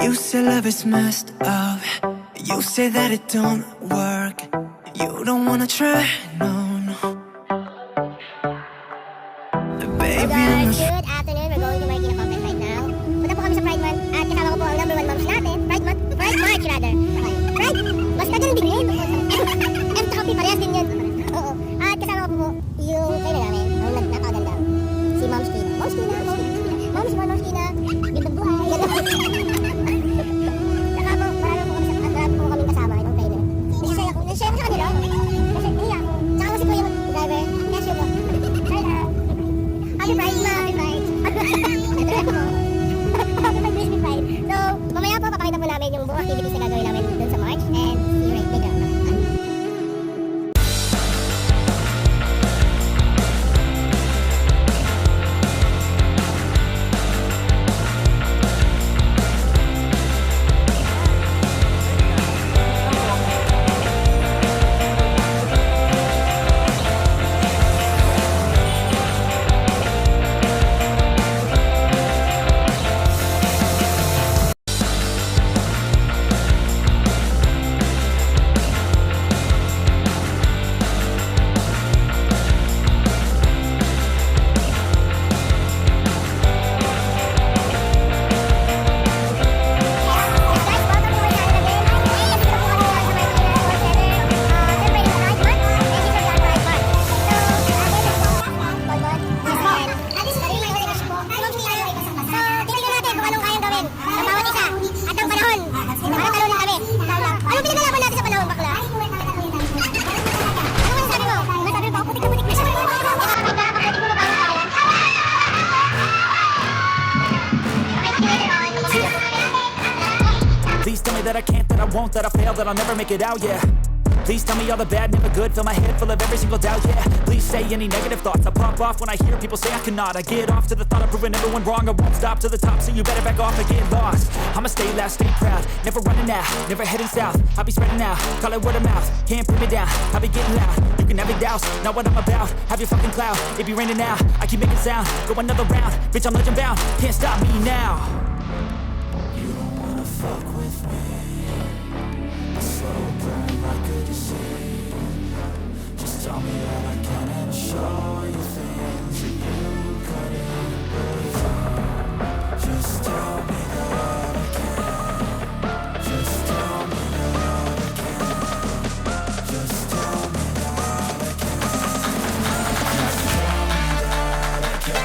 You say love is messed up. You say that it don't work. You don't wanna try, no, no. Baby, Guys, good afternoon. We're going to Marikina Conference right now. Punta po kami sa Pride Month at kasama ko po ang number 1 moms natin. Pride March rather. Pride? Basta ganun din yun. And happy parehas din yun. Oo. At kasama ko po yung kayo namin. Ang napakaganda. Si Moms Kina. Moms Kina. Moms Kina. Gandang buhay. Saka po, marami po kami kasama. Ibang trainer. Nag-share ko sa kanila. Kasi niya ako. Saka ko si Kuya driver. Casio po. Happy Pride ma! Happy Pride! Happy Pride Crispy Pride! So, mamaya po papakita po namin yung buong activities na gagawin namin dun sa March and see you right later. Please tell me that I can't, that I won't, that I fail, that I'll never make it out, yeah. Please tell me all the bad, never good, fill my head full of every single doubt, yeah. Please say any negative thoughts, I pop off when I hear people say I cannot. I get off to the thought of proving everyone wrong, I won't stop to the top, so you better back off and get lost. I'ma stay loud, stay proud, never running out, never heading south. I'll be spreading out, call it word of mouth, can't put me down, I'll be getting loud. You can have your doubts, not what I'm about, have your fucking clout. It be raining now, I keep making sound, go another round, bitch I'm legend bound, can't stop me now. you don't wanna fuck with me. Slow burn like a disease. Just tell me that I can and I'll show you things that you couldn't believe. Just tell me that I can. Just tell me that I can. Just tell me that I can. Just tell me that I can.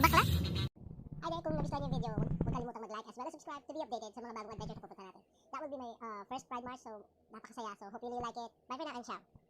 Bakla? Ay, dahil kung nagustuhan yung video, huwag kalimutang mag-like as well as subscribe to be updated sa mga bagong adventure na pupunta natin. That will be my first Pride March, so napakasaya. So hope you really like it. Bye for now and ciao.